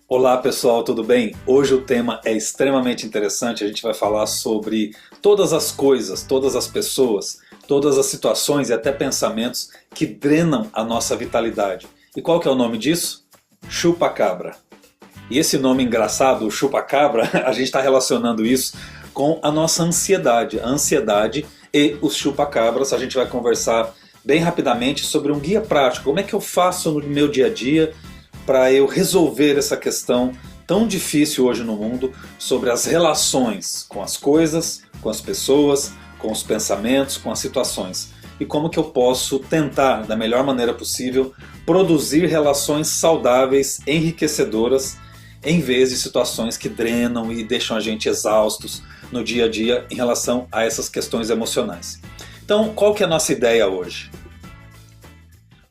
Olá pessoal, tudo bem? Hoje o tema é extremamente interessante. A gente vai falar sobre todas as coisas, todas as pessoas, todas as situações e até pensamentos que drenam a nossa vitalidade. E qual que é o nome disso? Chupa-cabra. E esse nome engraçado, chupa-cabra, a gente está relacionando isso com a nossa ansiedade. A ansiedade e os chupa-cabras. A gente vai conversar bem rapidamente sobre um guia prático. Como é que eu faço no meu dia a dia para eu resolver essa questão tão difícil hoje no mundo sobre as relações com as coisas, com as pessoas, com os pensamentos, com as situações. E como que eu posso tentar, da melhor maneira possível, produzir relações saudáveis, enriquecedoras, em vez de situações que drenam e deixam a gente exaustos no dia a dia em relação a essas questões emocionais. Então, qual que é a nossa ideia hoje?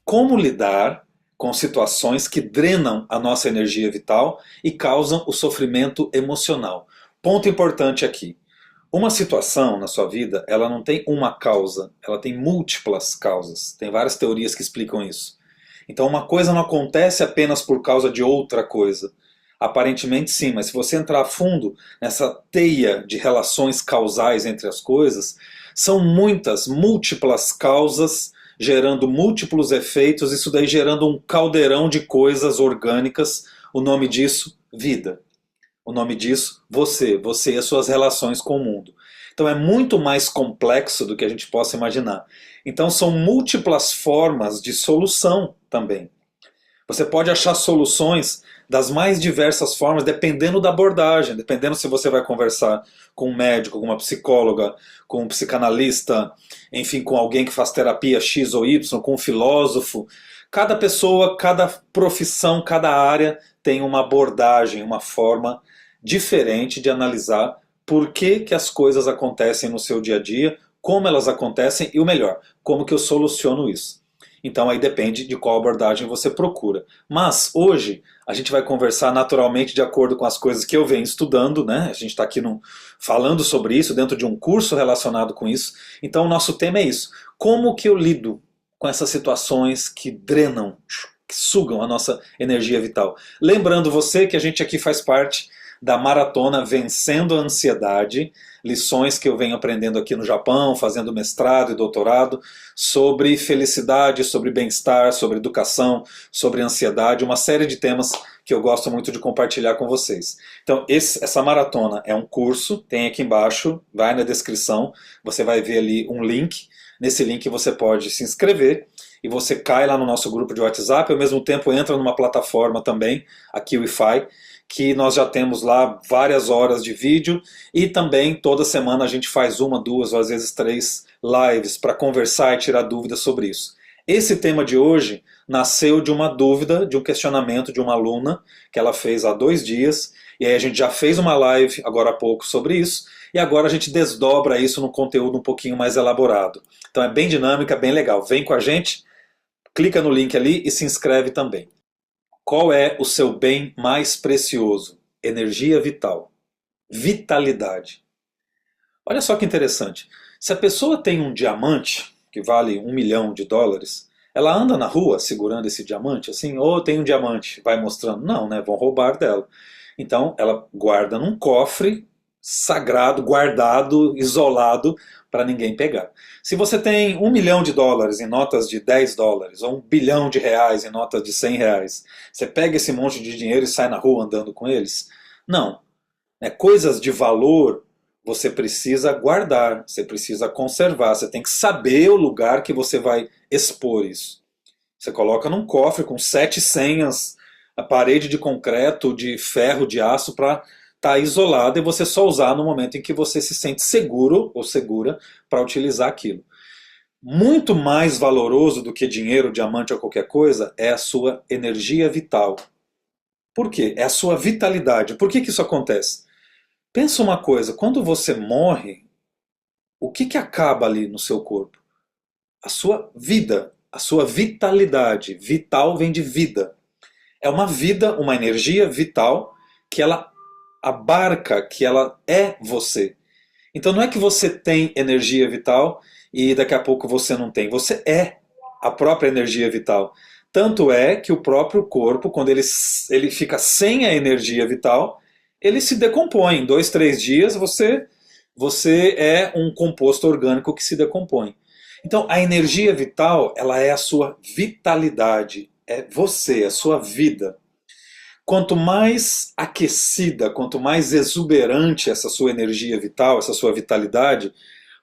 Como lidar com situações que drenam a nossa energia vital e causam o sofrimento emocional. Ponto importante aqui. Uma situação na sua vida, ela não tem uma causa, ela tem múltiplas causas. Tem várias teorias que explicam isso. Então uma coisa não acontece apenas por causa de outra coisa. Aparentemente sim, mas se você entrar a fundo nessa teia de relações causais entre as coisas, são muitas, múltiplas causas gerando múltiplos efeitos, isso daí gerando um caldeirão de coisas orgânicas. O nome disso, vida. O nome disso, você e as suas relações com o mundo. Então é muito mais complexo do que a gente possa imaginar. Então são múltiplas formas de solução também. Você pode achar soluções das mais diversas formas, dependendo da abordagem, dependendo se você vai conversar com um médico, com uma psicóloga, com um psicanalista, enfim, com alguém que faz terapia X ou Y, com um filósofo. Cada pessoa, cada profissão, cada área tem uma abordagem, uma forma diferente de analisar por que, que as coisas acontecem no seu dia a dia, como elas acontecem e o melhor, como que eu soluciono isso. Então aí depende de qual abordagem você procura. Mas hoje a gente vai conversar naturalmente de acordo com as coisas que eu venho estudando, né? A gente está aqui falando sobre isso dentro de um curso relacionado com isso. Então o nosso tema é isso. Como que eu lido com essas situações que drenam, que sugam a nossa energia vital? Lembrando você que a gente aqui faz parte da maratona Vencendo a Ansiedade, lições que eu venho aprendendo aqui no Japão, fazendo mestrado e doutorado, sobre felicidade, sobre bem-estar, sobre educação, sobre ansiedade, uma série de temas que eu gosto muito de compartilhar com vocês. Então, essa maratona é um curso, tem aqui embaixo, vai na descrição, você vai ver ali um link. Nesse link você pode se inscrever e você cai lá no nosso grupo de WhatsApp, ao mesmo tempo entra numa plataforma também, a QIFI, que nós já temos lá várias horas de vídeo e também toda semana a gente faz uma, duas ou às vezes três lives para conversar e tirar dúvidas sobre isso. Esse tema de hoje nasceu de uma dúvida, de um questionamento de uma aluna que ela fez há 2 dias e aí a gente já fez uma live agora há pouco sobre isso e agora a gente desdobra isso num conteúdo um pouquinho mais elaborado. Então é bem dinâmica, bem legal. Vem com a gente, clica no link ali e se inscreve também. Qual é o seu bem mais precioso? Energia vital. Vitalidade. Olha só que interessante. Se a pessoa tem um diamante que vale US$ 1 milhão, ela anda na rua segurando esse diamante assim, ou tem um diamante, vai mostrando? Não, né? Vão roubar dela. Então ela guarda num cofre sagrado, guardado, isolado, para ninguém pegar. Se você tem US$ 1 milhão em notas de US$ 10, ou R$ 1 bilhão em notas de R$ 100, você pega esse monte de dinheiro e sai na rua andando com eles? Não. Coisas de valor você precisa guardar, você precisa conservar, você tem que saber o lugar que você vai expor isso. Você coloca num cofre com 7 senhas, a parede de concreto, de ferro, de aço, para estar isolada e você só usar no momento em que você se sente seguro ou segura para utilizar aquilo. Muito mais valoroso do que dinheiro, diamante ou qualquer coisa é a sua energia vital. Por quê? É a sua vitalidade. Por que isso acontece? Pensa uma coisa, quando você morre, o que acaba ali no seu corpo? A sua vida, a sua vitalidade. Vital vem de vida. É uma vida, uma energia vital que ela abarca, que ela é você. Então não é que você tem energia vital e daqui a pouco você não tem. Você é a própria energia vital. Tanto é que o próprio corpo, quando ele fica sem a energia vital, ele se decompõe. Em 2, 3 dias você é um composto orgânico que se decompõe. Então a energia vital, ela é a sua vitalidade, é você, a sua vida. Quanto mais aquecida, quanto mais exuberante essa sua energia vital, essa sua vitalidade,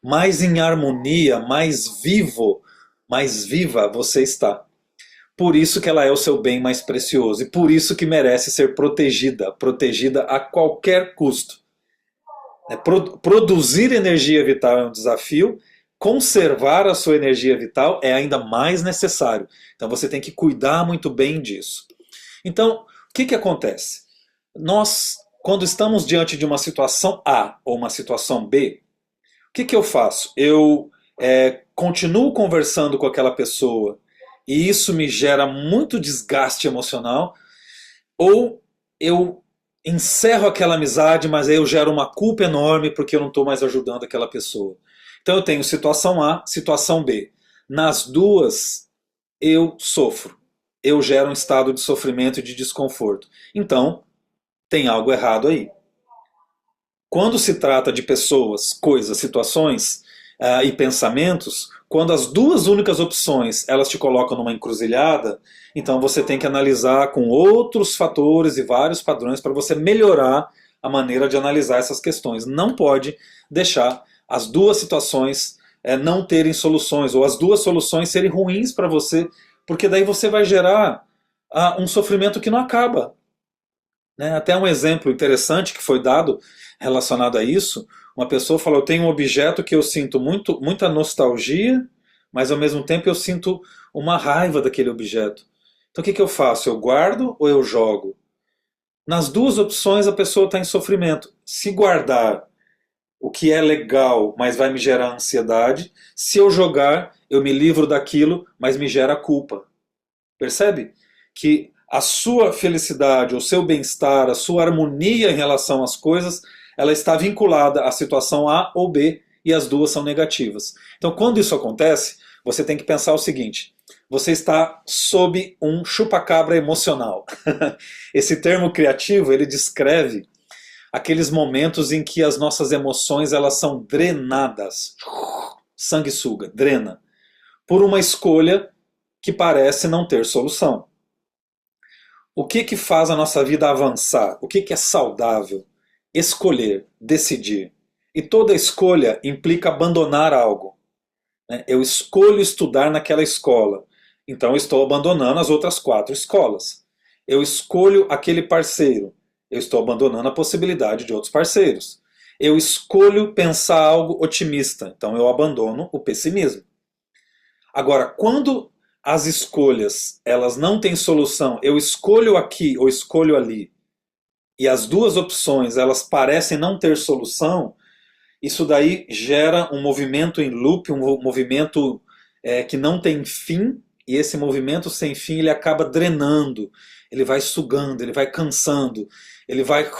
mais em harmonia, mais vivo, mais viva você está. Por isso que ela é o seu bem mais precioso e por isso que merece ser protegida, protegida a qualquer custo. Produzir energia vital é um desafio, conservar a sua energia vital é ainda mais necessário. Então você tem que cuidar muito bem disso. Então, o que acontece? Nós, quando estamos diante de uma situação A ou uma situação B, o que eu faço? Eu continuo conversando com aquela pessoa e isso me gera muito desgaste emocional, ou eu encerro aquela amizade, mas aí eu gero uma culpa enorme porque eu não estou mais ajudando aquela pessoa. Então eu tenho situação A, situação B. Nas duas eu sofro. Eu gero um estado de sofrimento e de desconforto. Então, tem algo errado aí. Quando se trata de pessoas, coisas, situações e pensamentos, quando as duas únicas opções elas te colocam numa encruzilhada, então você tem que analisar com outros fatores e vários padrões para você melhorar a maneira de analisar essas questões. Não pode deixar as duas situações não terem soluções, ou as duas soluções serem ruins para você, porque daí você vai gerar um sofrimento que não acaba. Né? Até um exemplo interessante que foi dado relacionado a isso, uma pessoa falou, eu tenho um objeto que eu sinto muita nostalgia, mas ao mesmo tempo eu sinto uma raiva daquele objeto. Então o que eu faço? Eu guardo ou eu jogo? Nas duas opções a pessoa está em sofrimento. Se guardar, o que é legal, mas vai me gerar ansiedade. Se eu jogar, eu me livro daquilo, mas me gera culpa. Percebe? Que a sua felicidade, o seu bem-estar, a sua harmonia em relação às coisas, ela está vinculada à situação A ou B, e as duas são negativas. Então, quando isso acontece, você tem que pensar o seguinte: você está sob um chupa-cabra emocional. Esse termo criativo, ele descreve aqueles momentos em que as nossas emoções elas são drenadas. Sanguessuga, drena. Por uma escolha que parece não ter solução. O que faz a nossa vida avançar? O que é saudável? Escolher, decidir. E toda escolha implica abandonar algo. Eu escolho estudar naquela escola, então eu estou abandonando as outras 4 escolas. Eu escolho aquele parceiro, eu estou abandonando a possibilidade de outros parceiros. Eu escolho pensar algo otimista, então eu abandono o pessimismo. Agora, quando as escolhas elas não têm solução, eu escolho aqui ou escolho ali, e as duas opções elas parecem não ter solução, isso daí gera um movimento em loop, um movimento que não tem fim, e esse movimento sem fim ele acaba drenando, ele vai sugando, ele vai cansando, ele vai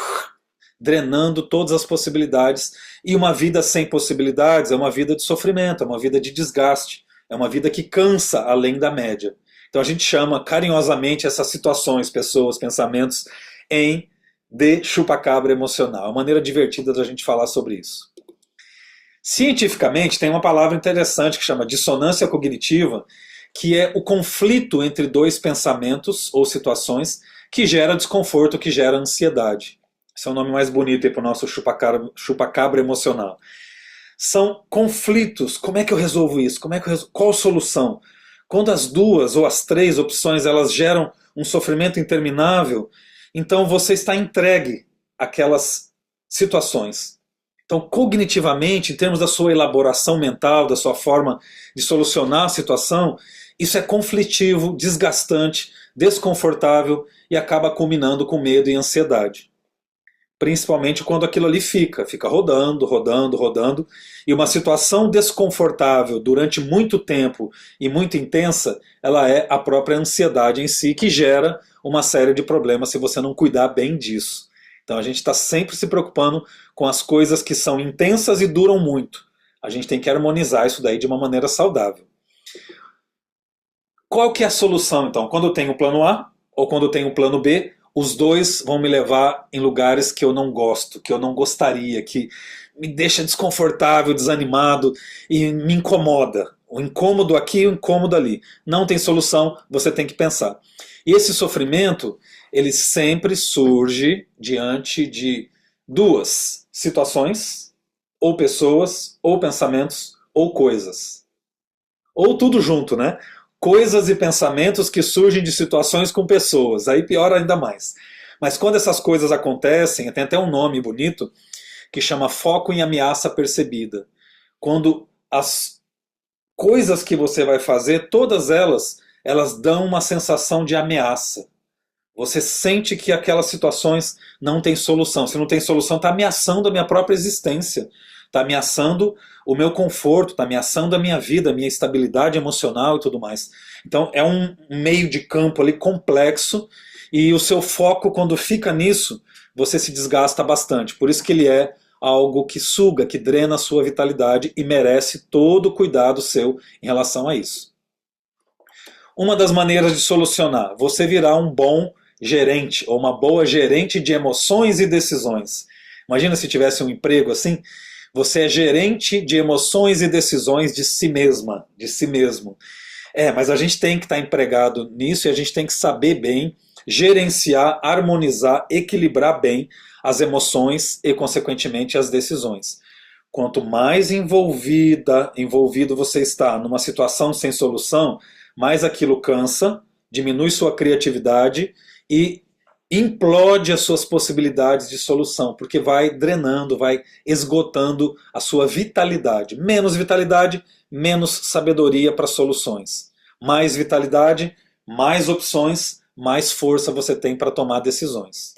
drenando todas as possibilidades, e uma vida sem possibilidades é uma vida de sofrimento, é uma vida de desgaste, é uma vida que cansa além da média. Então a gente chama carinhosamente essas situações, pessoas, pensamentos de chupa-cabra emocional. É uma maneira divertida da gente falar sobre isso. Cientificamente tem uma palavra interessante que chama dissonância cognitiva, que é o conflito entre 2 pensamentos ou situações que gera desconforto, que gera ansiedade. Esse é o nome mais bonito para o nosso chupa-cabra emocional. São conflitos. Como é que eu resolvo isso? Qual a solução? Quando as 2 ou as 3 opções elas geram um sofrimento interminável, então você está entregue àquelas situações. Então, cognitivamente, em termos da sua elaboração mental, da sua forma de solucionar a situação, isso é conflitivo, desgastante, desconfortável e acaba culminando com medo e ansiedade. Principalmente quando aquilo ali fica rodando, rodando, rodando, e uma situação desconfortável durante muito tempo e muito intensa, ela é a própria ansiedade em si que gera uma série de problemas se você não cuidar bem disso. Então a gente está sempre se preocupando com as coisas que são intensas e duram muito. A gente tem que harmonizar isso daí de uma maneira saudável. Qual que é a solução então? Quando eu tenho o plano A ou quando eu tenho o plano B, os dois vão me levar em lugares que eu não gosto, que eu não gostaria, que me deixa desconfortável, desanimado e me incomoda. O incômodo aqui, o incômodo ali. Não tem solução, você tem que pensar. E esse sofrimento, ele sempre surge diante de duas situações, ou pessoas, ou pensamentos, ou coisas. Ou tudo junto, né? Coisas e pensamentos que surgem de situações com pessoas. Aí piora ainda mais. Mas quando essas coisas acontecem, tem até um nome bonito, que chama foco em ameaça percebida. Quando as coisas que você vai fazer, todas elas dão uma sensação de ameaça. Você sente que aquelas situações não têm solução. Se não tem solução, está ameaçando a minha própria existência. Está ameaçando o meu conforto, está ameaçando a minha vida, a minha estabilidade emocional e tudo mais. Então é um meio de campo ali complexo e o seu foco, quando fica nisso, você se desgasta bastante. Por isso que ele é algo que suga, que drena a sua vitalidade e merece todo o cuidado seu em relação a isso. Uma das maneiras de solucionar, você virar um bom gerente ou uma boa gerente de emoções e decisões. Imagina se tivesse um emprego assim, você é gerente de emoções e decisões de si mesma, de si mesmo. Mas a gente tem que estar empregado nisso e a gente tem que saber bem gerenciar, harmonizar, equilibrar bem as emoções e, consequentemente, as decisões. Quanto mais envolvido você está numa situação sem solução, mais aquilo cansa, diminui sua criatividade e implode as suas possibilidades de solução, porque vai drenando, vai esgotando a sua vitalidade. Menos vitalidade, menos sabedoria para soluções. Mais vitalidade, mais opções, mais força você tem para tomar decisões.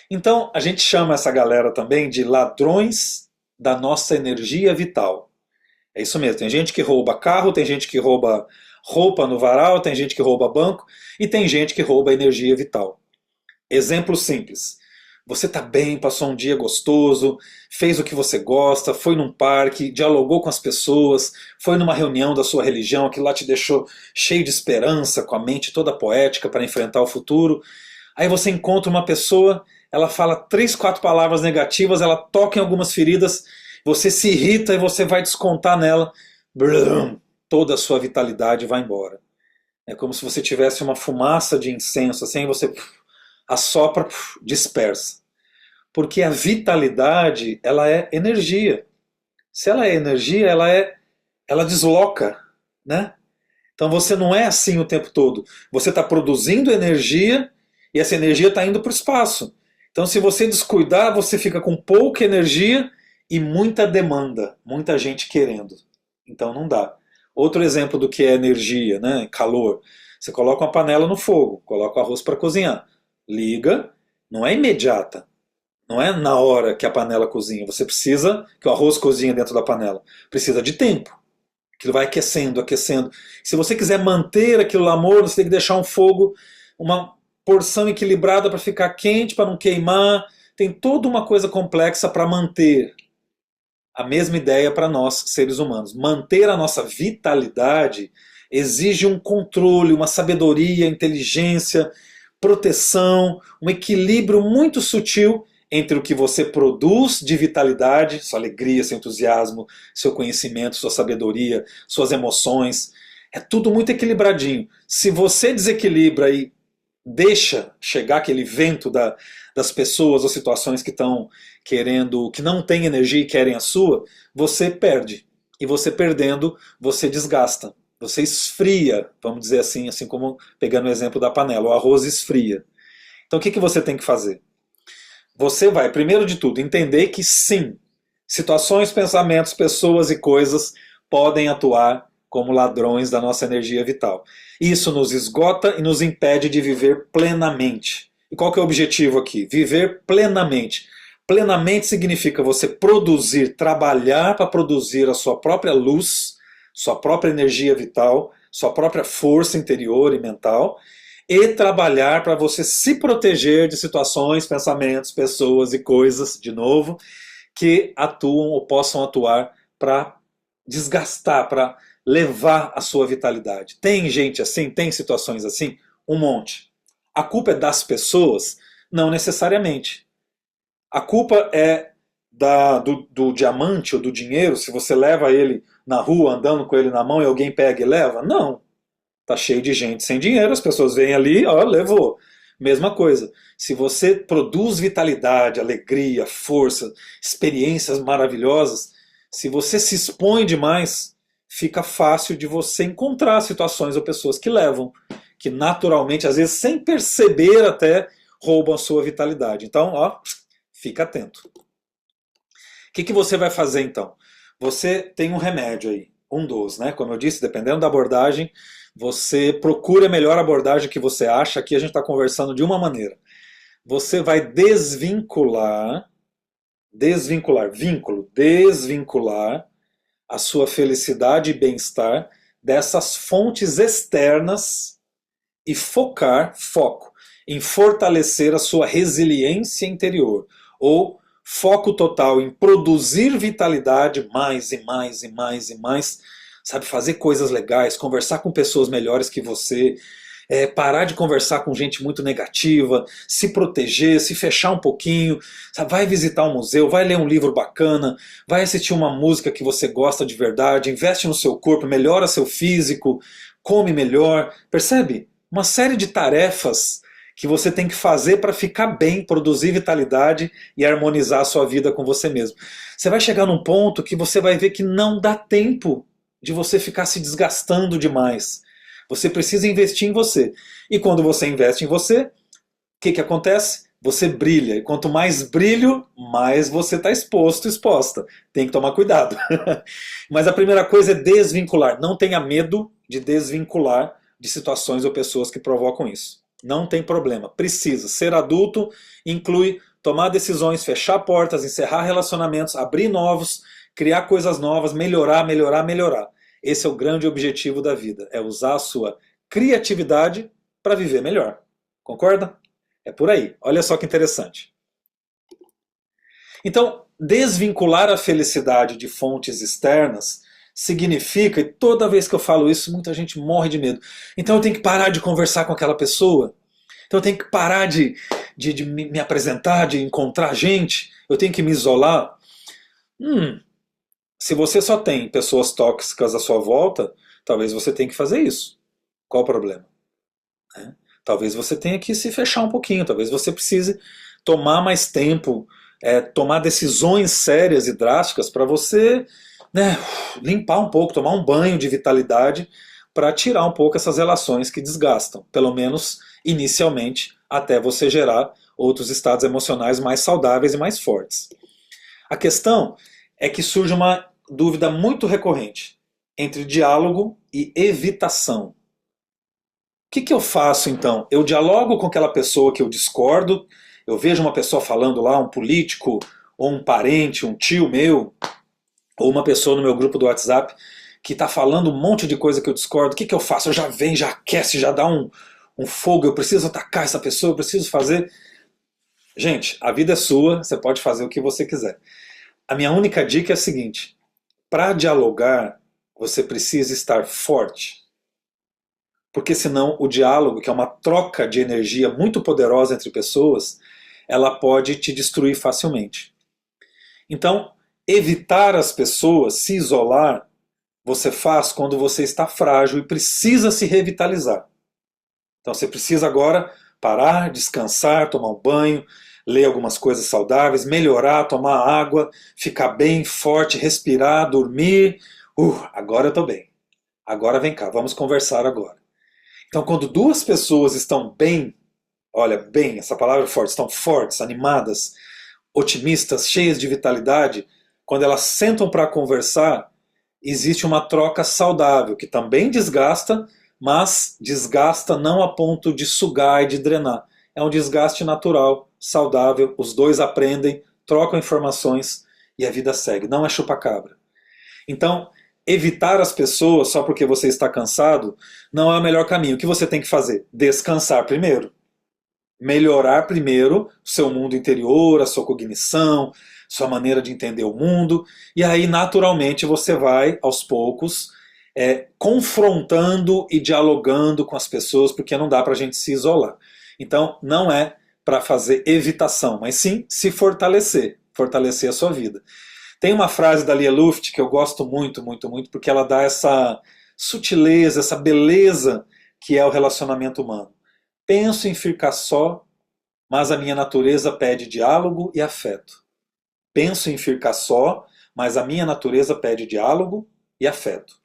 Então, a gente chama essa galera também de ladrões da nossa energia vital. É isso mesmo, tem gente que rouba carro, tem gente que rouba roupa no varal, tem gente que rouba banco e tem gente que rouba energia vital. Exemplo simples. Você está bem, passou um dia gostoso, fez o que você gosta, foi num parque, dialogou com as pessoas, foi numa reunião da sua religião, que lá te deixou cheio de esperança, com a mente toda poética para enfrentar o futuro. Aí você encontra uma pessoa, ela fala 3, 4 palavras negativas, ela toca em algumas feridas, você se irrita e você vai descontar nela. Blum, toda a sua vitalidade vai embora. É como se você tivesse uma fumaça de incenso, assim, você assopra, dispersa. Porque a vitalidade, ela é energia. Se ela é energia, ela desloca, né? Então você não é assim o tempo todo. Você está produzindo energia e essa energia está indo para o espaço. Então se você descuidar, você fica com pouca energia e muita demanda, muita gente querendo. Então não dá. Outro exemplo do que é energia, né? Calor. Você coloca uma panela no fogo, coloca o arroz para cozinhar. Liga, não é imediata. Não é na hora que a panela cozinha. Você precisa que o arroz cozinhe dentro da panela. Precisa de tempo. Aquilo vai aquecendo, aquecendo. Se você quiser manter aquilo lá morno, você tem que deixar um fogo, uma porção equilibrada para ficar quente, para não queimar. Tem toda uma coisa complexa para manter. A mesma ideia para nós, seres humanos. Manter a nossa vitalidade exige um controle, uma sabedoria, inteligência, proteção, um equilíbrio muito sutil entre o que você produz de vitalidade, sua alegria, seu entusiasmo, seu conhecimento, sua sabedoria, suas emoções. É tudo muito equilibradinho. Se você desequilibra e deixa chegar aquele vento das pessoas ou situações que estão querendo, que não têm energia e querem a sua, você perde. E você perdendo, você desgasta. Você esfria, vamos dizer assim como pegando o exemplo da panela, o arroz esfria. Então o que você tem que fazer? Você vai, primeiro de tudo, entender que sim, situações, pensamentos, pessoas e coisas podem atuar como ladrões da nossa energia vital. Isso nos esgota e nos impede de viver plenamente. E qual que é o objetivo aqui? Viver plenamente. Plenamente significa você produzir, trabalhar para produzir a sua própria luz, sua própria energia vital, sua própria força interior e mental, e trabalhar para você se proteger de situações, pensamentos, pessoas e coisas, de novo, que atuam ou possam atuar para desgastar, para levar a sua vitalidade. Tem gente assim, tem situações assim, um monte. A culpa é das pessoas? Não necessariamente. A culpa é do diamante ou do dinheiro, se você leva ele na rua andando com ele na mão e alguém pega e leva? Não. Tá cheio de gente sem dinheiro, as pessoas vêm ali, ó, levou. Mesma coisa. Se você produz vitalidade, alegria, força, experiências maravilhosas, se você se expõe demais, fica fácil de você encontrar situações ou pessoas que levam, que naturalmente, às vezes sem perceber até, roubam a sua vitalidade. Então, ó, fica atento. O que você vai fazer então? Você tem um remédio aí, um dos, né? Como eu disse, dependendo da abordagem, você procura a melhor abordagem que você acha. Aqui a gente está conversando de uma maneira. Você vai desvincular a sua felicidade e bem-estar dessas fontes externas e foco em fortalecer a sua resiliência interior, ou foco total em produzir vitalidade mais e mais e mais e mais, sabe, fazer coisas legais, conversar com pessoas melhores que você, parar de conversar com gente muito negativa, se proteger, se fechar um pouquinho, sabe? Vai visitar um museu, vai ler um livro bacana, vai assistir uma música que você gosta de verdade, investe no seu corpo, melhora seu físico, come melhor, percebe? Uma série de tarefas que você tem que fazer para ficar bem, produzir vitalidade e harmonizar a sua vida com você mesmo. Você vai chegar num ponto que você vai ver que não dá tempo de você ficar se desgastando demais. Você precisa investir em você. E quando você investe em você, o que acontece? Você brilha. E quanto mais brilho, mais você está exposto, exposta. Tem que tomar cuidado. Mas a primeira coisa é desvincular. Não tenha medo de desvincular de situações ou pessoas que provocam isso. Não tem problema. Precisa. Ser adulto inclui tomar decisões, fechar portas, encerrar relacionamentos, abrir novos, criar coisas novas, melhorar, melhorar, melhorar. Esse é o grande objetivo da vida. É usar a sua criatividade para viver melhor. Concorda? É por aí. Olha só que interessante. Então, desvincular a felicidade de fontes externas significa, e toda vez que eu falo isso, muita gente morre de medo. Então eu tenho que parar de conversar com aquela pessoa. Então eu tenho que parar de me apresentar, de encontrar gente. Eu tenho que me isolar. Se você só tem pessoas tóxicas à sua volta, talvez você tenha que fazer isso. Qual o problema? Talvez você tenha que se fechar um pouquinho, talvez você precise tomar mais tempo, tomar decisões sérias e drásticas para você, né, limpar um pouco, tomar um banho de vitalidade para tirar um pouco essas relações que desgastam, pelo menos inicialmente, até você gerar outros estados emocionais mais saudáveis e mais fortes. A questão é que surge uma dúvida muito recorrente entre diálogo e evitação. O que eu faço então? Eu dialogo com aquela pessoa que eu discordo, eu vejo uma pessoa falando lá, um político, ou um parente, um tio meu, ou uma pessoa no meu grupo do WhatsApp que está falando um monte de coisa que eu discordo. O que eu faço? Eu já venho, já aquece, já dá um fogo, eu preciso atacar essa pessoa, eu preciso fazer... Gente, a vida é sua, você pode fazer o que você quiser. A minha única dica é a seguinte: para dialogar, você precisa estar forte. Porque senão o diálogo, que é uma troca de energia muito poderosa entre pessoas, ela pode te destruir facilmente. Então, evitar as pessoas, se isolar, você faz quando você está frágil e precisa se revitalizar. Então você precisa agora parar, descansar, tomar um banho, ler algumas coisas saudáveis, melhorar, tomar água, ficar bem, forte, respirar, dormir. Agora eu estou bem. Agora vem cá, vamos conversar agora. Então quando duas pessoas estão bem, olha, bem, essa palavra é forte, estão fortes, animadas, otimistas, cheias de vitalidade, quando elas sentam para conversar, existe uma troca saudável, que também desgasta, mas desgasta não a ponto de sugar e de drenar. É um desgaste natural, saudável, os dois aprendem, trocam informações e a vida segue. Não é chupa-cabra. Então, evitar as pessoas só porque você está cansado não é o melhor caminho. O que você tem que fazer? Descansar primeiro. Melhorar primeiro o seu mundo interior, a sua cognição, sua maneira de entender o mundo, e aí naturalmente você vai, aos poucos, confrontando e dialogando com as pessoas, porque não dá para a gente se isolar. Então, não é para fazer evitação, mas sim se fortalecer, fortalecer a sua vida. Tem uma frase da Lia Luft que eu gosto muito, muito, muito, porque ela dá essa sutileza, essa beleza que é o relacionamento humano. Penso em ficar só, mas a minha natureza pede diálogo e afeto. Penso em ficar só, mas a minha natureza pede diálogo e afeto.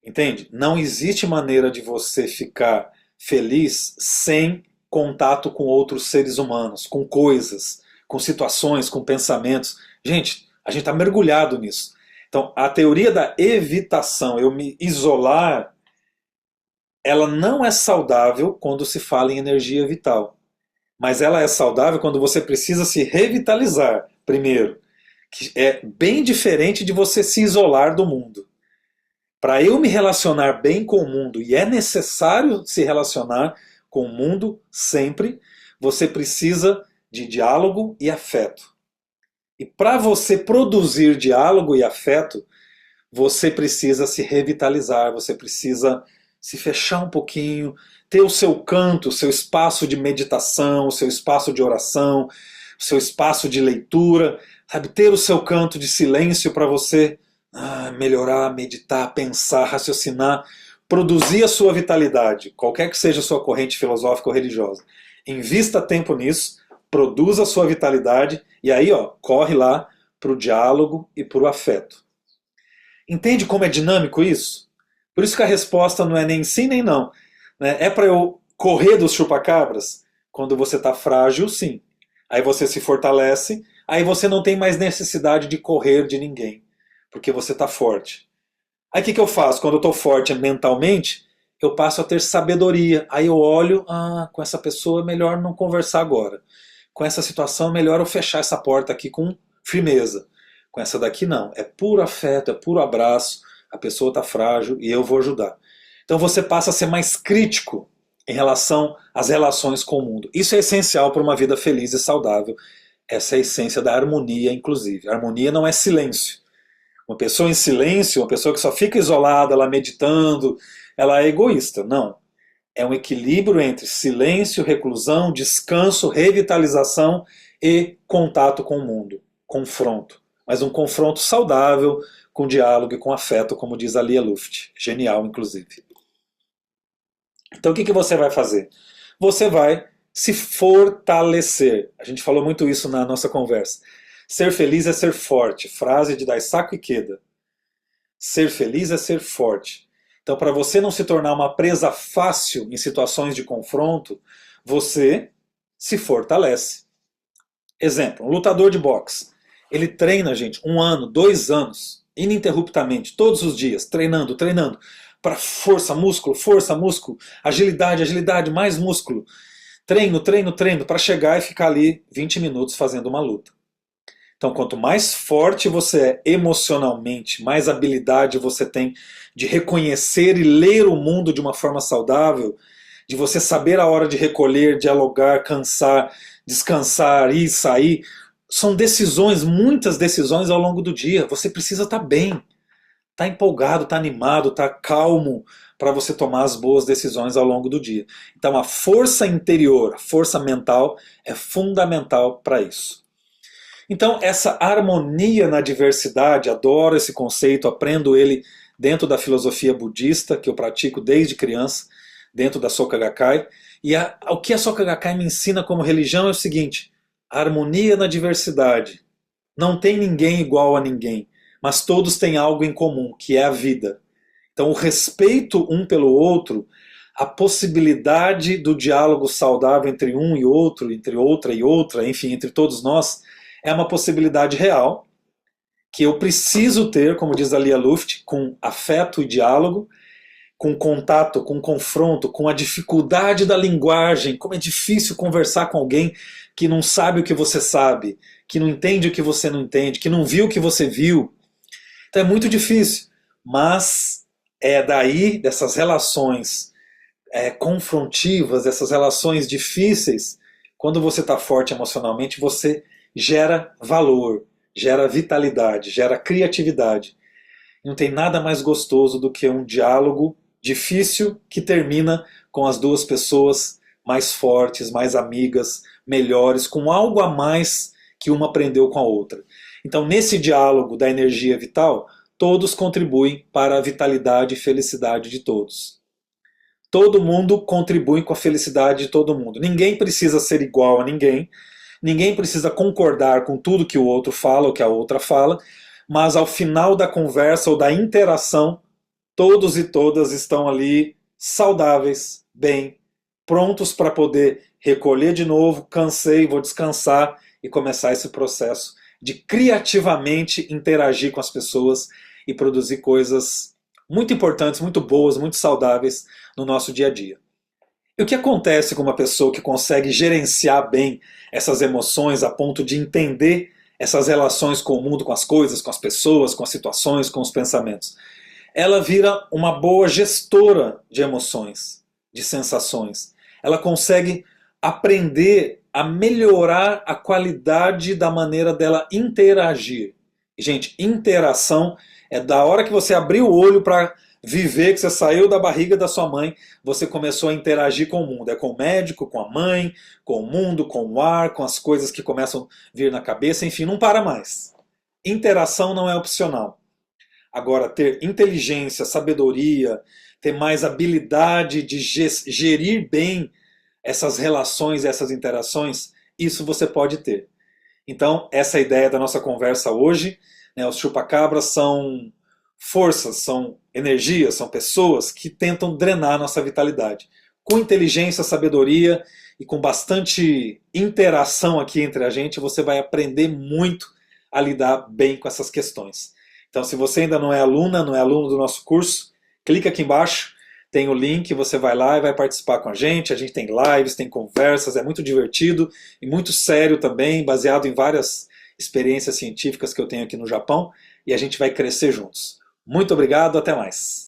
Entende? Não existe maneira de você ficar feliz sem contato com outros seres humanos, com coisas, com situações, com pensamentos. Gente, a gente está mergulhado nisso. Então, a teoria da evitação, eu me isolar, ela não é saudável quando se fala em energia vital. Mas ela é saudável quando você precisa se revitalizar primeiro. Que é bem diferente de você se isolar do mundo. Para eu me relacionar bem com o mundo, e é necessário se relacionar com o mundo sempre, você precisa de diálogo e afeto. E para você produzir diálogo e afeto, você precisa se revitalizar, você precisa se fechar um pouquinho, ter o seu canto, o seu espaço de meditação, o seu espaço de oração, o seu espaço de leitura, sabe? Ter o seu canto de silêncio para você melhorar, meditar, pensar, raciocinar, produzir a sua vitalidade, qualquer que seja a sua corrente filosófica ou religiosa. Invista tempo nisso, produza a sua vitalidade e aí corre lá para o diálogo e para o afeto. Entende como é dinâmico isso? Por isso que a resposta não é nem sim nem não. Né? É para eu correr dos chupacabras? Quando você está frágil, sim. Aí você se fortalece, aí você não tem mais necessidade de correr de ninguém, porque você está forte. Aí o que eu faço? Quando eu estou forte mentalmente, eu passo a ter sabedoria. Aí eu olho, com essa pessoa é melhor não conversar agora. Com essa situação é melhor eu fechar essa porta aqui com firmeza. Com essa daqui não. É puro afeto, é puro abraço. A pessoa está frágil e eu vou ajudar. Então você passa a ser mais crítico em relação às relações com o mundo. Isso é essencial para uma vida feliz e saudável. Essa é a essência da harmonia, inclusive. A harmonia não é silêncio. Uma pessoa em silêncio, uma pessoa que só fica isolada, ela meditando, ela é egoísta. Não. É um equilíbrio entre silêncio, reclusão, descanso, revitalização e contato com o mundo. Confronto. Mas um confronto saudável, com diálogo e com afeto, como diz a Lia Luft. Genial, inclusive. Então o que você vai fazer? Você vai se fortalecer. A gente falou muito isso na nossa conversa. Ser feliz é ser forte. Frase de Daisaku Ikeda. Ser feliz é ser forte. Então, para você não se tornar uma presa fácil em situações de confronto, você se fortalece. Exemplo, um lutador de boxe. Ele treina, gente, 1 ano, 2 anos, ininterruptamente, todos os dias, treinando, treinando, para força, músculo, agilidade, agilidade, mais músculo. Treino, treino, treino, para chegar e ficar ali 20 minutos fazendo uma luta. Então, quanto mais forte você é emocionalmente, mais habilidade você tem de reconhecer e ler o mundo de uma forma saudável, de você saber a hora de recolher, dialogar, cansar, descansar, ir, sair. São decisões, muitas decisões ao longo do dia. Você precisa estar bem, estar empolgado, estar animado, estar calmo para você tomar as boas decisões ao longo do dia. Então, a força interior, a força mental é fundamental para isso. Então, essa harmonia na diversidade, adoro esse conceito, aprendo ele dentro da filosofia budista, que eu pratico desde criança, dentro da Soka Gakkai. E o que a Soka Gakkai me ensina como religião é o seguinte: a harmonia na diversidade. Não tem ninguém igual a ninguém, mas todos têm algo em comum, que é a vida. Então, o respeito um pelo outro, a possibilidade do diálogo saudável entre um e outro, entre outra e outra, enfim, entre todos nós, é uma possibilidade real que eu preciso ter, como diz a Lia Luft, com afeto e diálogo, com contato, com confronto, com a dificuldade da linguagem, como é difícil conversar com alguém que não sabe o que você sabe, que não entende o que você não entende, que não viu o que você viu. Então é muito difícil, mas é daí, dessas relações confrontivas, dessas relações difíceis, quando você está forte emocionalmente, você gera valor, gera vitalidade, gera criatividade. Não tem nada mais gostoso do que um diálogo difícil que termina com as duas pessoas mais fortes, mais amigas, melhores, com algo a mais que uma aprendeu com a outra. Então, nesse diálogo da energia vital, todos contribuem para a vitalidade e felicidade de todos. Todo mundo contribui com a felicidade de todo mundo. Ninguém precisa ser igual a ninguém, ninguém precisa concordar com tudo que o outro fala ou que a outra fala, mas ao final da conversa ou da interação, todos e todas estão ali saudáveis, bem, prontos para poder recolher de novo, cansei, vou descansar e começar esse processo de criativamente interagir com as pessoas e produzir coisas muito importantes, muito boas, muito saudáveis no nosso dia a dia. E o que acontece com uma pessoa que consegue gerenciar bem essas emoções a ponto de entender essas relações com o mundo, com as coisas, com as pessoas, com as situações, com os pensamentos? Ela vira uma boa gestora de emoções, de sensações. Ela consegue aprender a melhorar a qualidade da maneira dela interagir. Gente, interação é da hora que você abriu o olho para viver, que você saiu da barriga da sua mãe, você começou a interagir com o mundo. É com o médico, com a mãe, com o mundo, com o ar, com as coisas que começam a vir na cabeça, enfim, não para mais. Interação não é opcional. Agora, ter inteligência, sabedoria, ter mais habilidade de gerir bem essas relações, essas interações, isso você pode ter. Então, essa é a ideia da nossa conversa hoje. Né? Os chupacabras são forças, são energias, são pessoas que tentam drenar a nossa vitalidade. Com inteligência, sabedoria e com bastante interação aqui entre a gente, você vai aprender muito a lidar bem com essas questões. Então, se você ainda não é aluna, não é aluno do nosso curso, clica aqui embaixo, tem o link, você vai lá e vai participar com a gente tem lives, tem conversas, é muito divertido e muito sério também, baseado em várias experiências científicas que eu tenho aqui no Japão, e a gente vai crescer juntos. Muito obrigado, até mais!